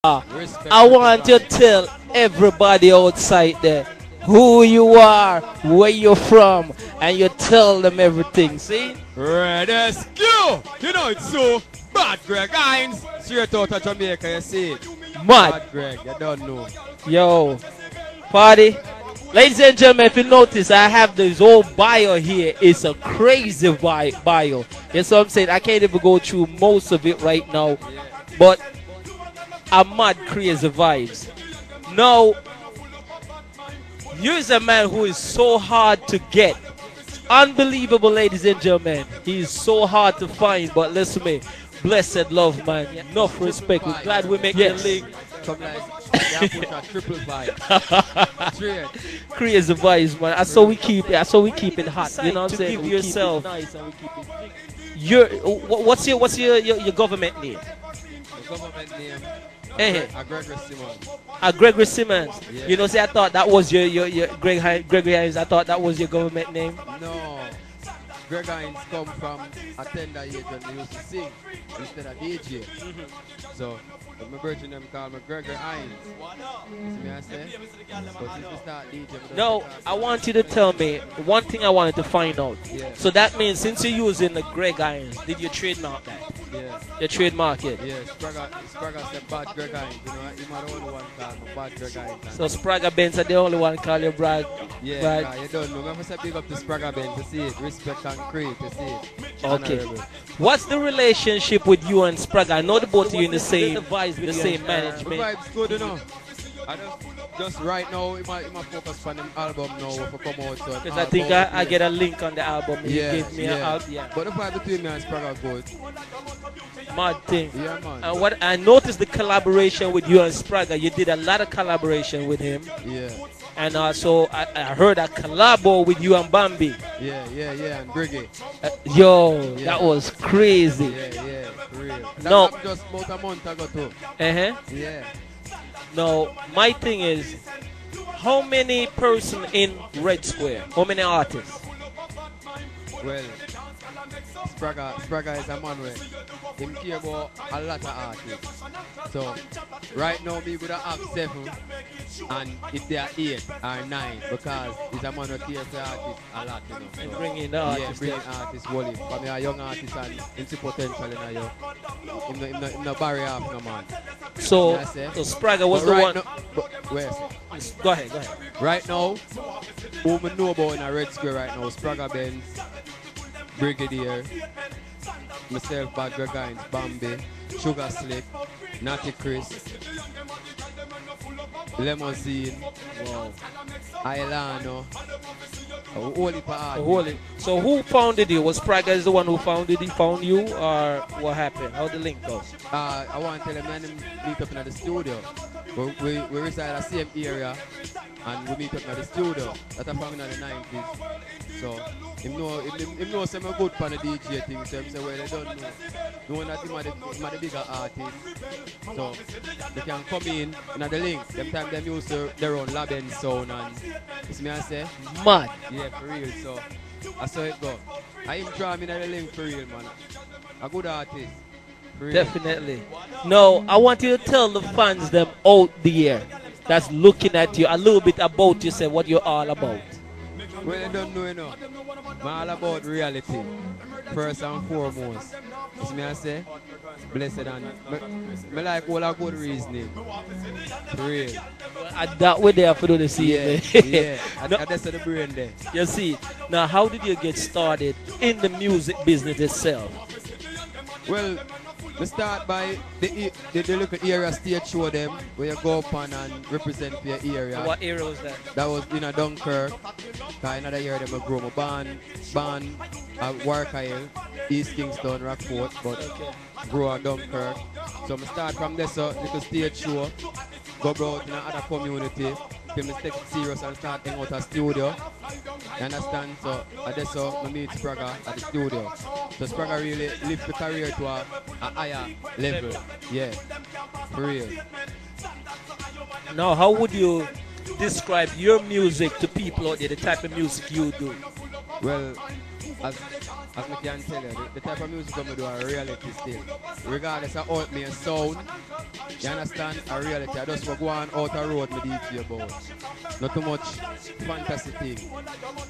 I want you to tell everybody outside there who you are, where you're from, and you tell them everything. See? Red SQ! You know it's so bad, Greg Hinds. Straight out of Jamaica, you see it. Mad. Bad, Greg, you don't know. Yo, party. Ladies and gentlemen, if you notice, I have this whole bio here. It's a crazy bio. That's what I'm saying. I can't even go through most of it right now. But I'm mad crazy vibes. Now, here's a man who is so hard to get. Unbelievable, ladies and gentlemen. He's so hard to find, but listen to me. Blessed love, man. Enough respect. We're glad we make the link. Come like, triple vibe. Straight. Crazy vibes, man. That's how we keep it. That's how we keep it hot. You know what I'm saying? Give yourself. Nice and we keep it. What's your government name? The government name. Gregory Simmons. Gregory Simmons. Yeah. You know, see, I thought that was your Gregory Hinds. I thought that was your government name. No. Greg Hinds come from a tender age when we used to sing instead of DJ. So, my virgin them call me Gregor Hinds. See me I say? But since we start DJ, no, I want you to tell me one thing I wanted to find out. Yeah. So that means since you're using the Greg Hinds, did you trademark that? Yeah. You trademark it? Yeah, Spraga said bad Greg Hinds. You know, he's the only one called me bad Greg Hinds. So Spraga Benz are the only one call you Brad? Yeah, Brad. you don't know. Remember say big up to Spraga Benz to see it. Respect and create to see it. Okay. Honorable. What's the relationship with you and Spraga? I know the both of you in the same management. The vibe's good, you know. I just right now, he might focus on the album now for come out. So because I think I get a link on the album. Yeah, you give me an album. Yeah. But the vibe between me and Spraga good. Mad thing. Yeah, man. And what I noticed the collaboration with you and Spraga. You did a lot of collaboration with him. Yeah. And also I heard a collabo with you and Bambi. Yeah, and Briggy. That was crazy. Yeah, for real. No. That just about a month ago too. Yeah. No, my thing is, how many person in Red Square? How many artists? Well, Spraga is a man where him care about a lot of artists. So right now me would have 7, and if they are 8 or 9, because he's a man who cares for artists a lot, you know. And bringing the artists. Yeah, bringing artists wholly. For me a young artist and in see potential in you. In the barrier of no man. So Spraga was the one. Go ahead. Right now, who we know about in a Red Square right now, Spraga Benz, Brigadier, myself, Bad Greg Hinds, Bambi, Sugar Slick, Natty Chris, Limousine, Ilano, Holy. So who founded you? Was Spraga is the one who founded you, found you, or what happened? How the link goes? I want to tell him and him meet up in the studio. We reside in the same area and we meet up in the studio. That's a from in the 90s. So him know some good for the DJ thing. So him say, well, they don't know. Knowing that him are the bigger artist. So they can come in the link. Them time them use their own lab and sound and you see me I say? Mad. Yeah, for real. So that's how it go. I am drawing in the link for real, man. A good artist. Definitely. No, I want you to tell the fans them out there that's looking at you a little bit about yourself, what you're all about. Well, they don't know, you know. I'm all about reality, first and foremost. You see me I say? Blessed and me like all a good reasoning. For real. That way there for the scene. Yeah. That's the brain there. You see, now how did you get started in the music business itself? Well, we start by the little area stage show them where you go up and represent for your area. What area was that? That was in a Dunkirk. Another year them I grew my band at Warkyle, East Kingston, Rockport, but grew at Dunkirk. So I start from this little stage show, go out in another community, till I take it serious and start hanging out a studio. You understand? So that's how I meet Spraga at the studio. So Spraga really lift the career to a higher level. Yeah, for real. Now, how would you describe your music to people out there, the type of music you do? Well, as I can tell you, the type of music I'm do are reality still. Regardless of how it may sound, You understand? A reality. I just go on out the road with DJ about. Not too much fantasy thing.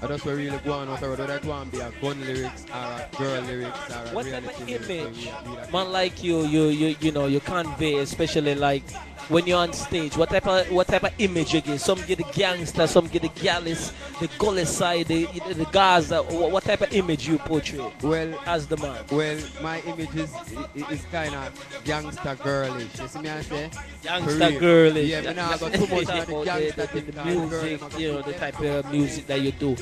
I just really go on out the road. Whether it want to be a gun lyrics or a girl lyrics or a What type reality of lyrics. image, man, like you know, you convey, especially like when you're on stage? What type of image you give? Some get the gangster, some get the gallus, the gully side, the Gaza. What type of image you portray? Well, as the man. Well, my image is kind of gangster girlish. You see me I say? Gangster girlish. Yeah, me not got too much of the gangster thing. The music, you know, the type of music that you do.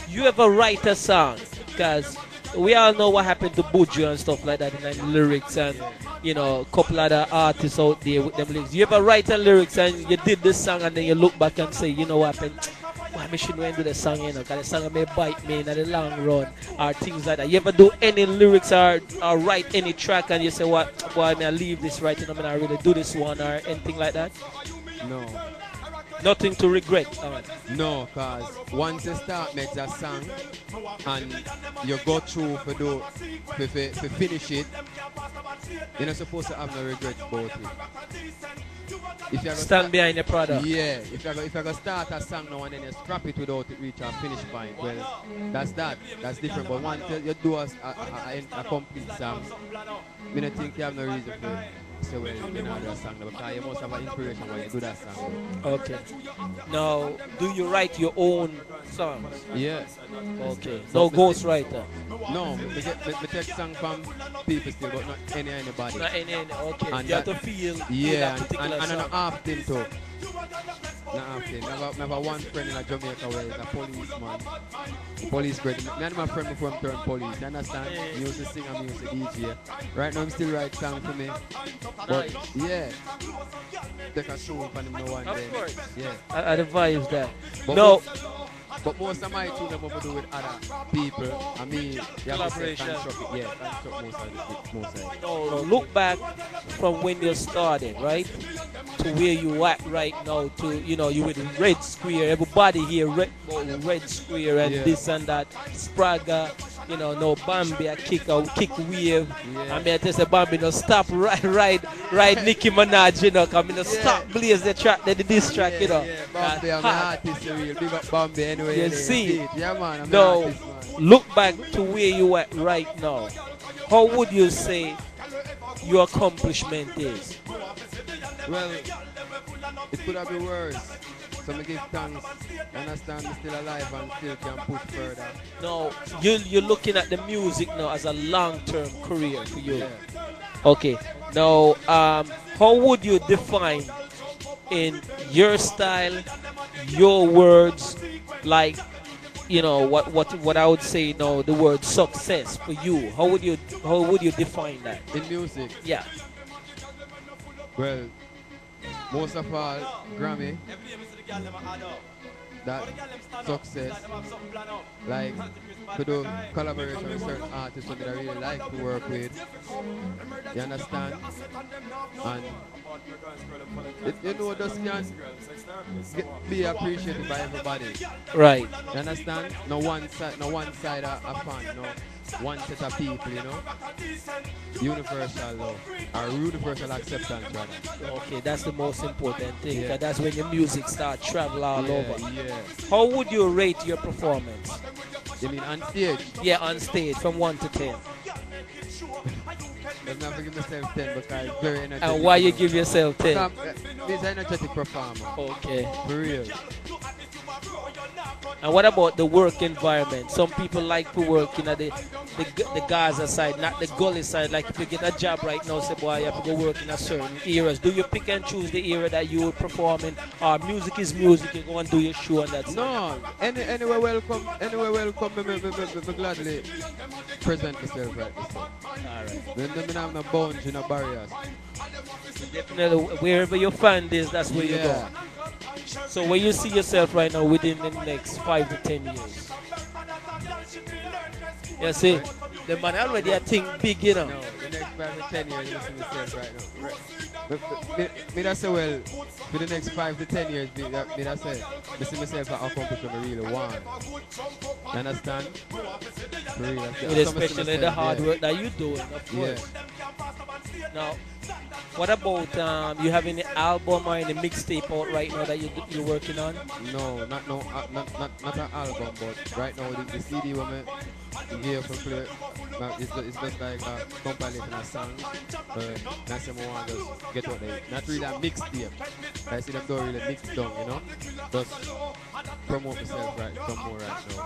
You ever write a song? Because we all know what happened to Buju and stuff like that, and the lyrics and, you know, a couple other artists out there with them lyrics. You ever write a lyrics and you did this song and then you look back and say, you know what happened? Why I shouldn't do the song, you know, because the song may bite me in the long run or things like that. You ever do any lyrics or write any track and you say, what, boy, I leave this right, and I'm not really do this one or anything like that? No. Nothing to regret. No, because once you start make that song and you go through for finish it, you're not supposed to have no regrets about it. If you stand behind the product. Yeah, if you're going to start a song now and then you scrap it without it reach a finish point, well, that's different. But once you do a complete song, I don't think you have no reason for it. So well, you know, do a song because you must have an inspiration when you do that song. Okay. Now, do you write your own songs? Yeah. Okay. No ghostwriter? No, we take songs from people still, but not anybody. Not any, okay. And you have to feel yeah, that and song. not often too. Not often. I have one friend in Jamaica where he's a policeman. Police grade. Me and my friend before him turned police. You understand? He used to sing and he used to DJ. Right now I'm still write songs for me. But yeah. Take a show for him no one day. Of course. Yeah. I advise that. But no. But most of my tunes have to do with other people. I mean, you have to say construct it. Yeah, construct most of it. No, look back from when you started, right? To where you at right now. To, you know, you with Red Square. Everybody here, Red Square and this and that. Spraga. You know, no Bambi, a kick wave. Yeah. I mean, I tell you, Bambi, no stop, ride Nicki Minaj, you know, come in, no stop, blaze the track, the diss track, you know. Yeah, Bambi, I'm an artist, real. Big up Bambi anyway. You see, yeah, man, I'm no, an artist, man. Look back to where you at right now. How would you say your accomplishment is? Well, it could have been worse. So I give thanks. Understand I'm still alive and still can push further. No, you're looking at the music now as a long-term career for you. Yeah. Okay. Now, how would you define in your style, your words, like, you know, what I would say, you know, the word success for you? How would you define that in music? Yeah. Well, most of all, Grammy. That success, like to do collaboration with certain artists that I really like to work with. You understand? And you know, just can be appreciated by everybody. Right. You understand? No one side a fan, no one set of people, you know. Universal love, or universal acceptance rather. Okay, that's the most important thing. Yeah. That's when your music starts travel all over. Yeah. How would you rate your performance? You mean on stage? Yeah, on stage from 1 to 10. I'm not giving myself 10 because it's very energetic. And why you give yourself 10? He's an energetic performer. Okay. For real. And what about the work environment? Some people like to work in the Gaza side, not the Gully side. Like if you get a job right now, say, boy, you have to go work in a certain areas. Do you pick and choose the area that you will perform in? Or music is music, you go and do your show and that's no, anywhere welcome, me gladly present myself right this time. Alright. Then have no bounds, no barriers. Definitely, wherever your fan is, that's where you go. So where you see yourself right now within the next 5 to 10 years? You see, the man already I think big, you know. No, the next 5 to 10 years, you see myself right now. Me that say, well, for the next 5 to 10 years, me that say, I see myself accomplish what I really want. You understand? For real. Especially the hard work that you're doing, of course. Now, What about you have any album or any mixtape out right now that you're working on? No, not no, not an album, but right now the CD when me here for play, it's just like a compilation of songs. That's the more just get what they, not really a mixtape. I see them don't really mix down, you know. Just promote myself right, some more right now.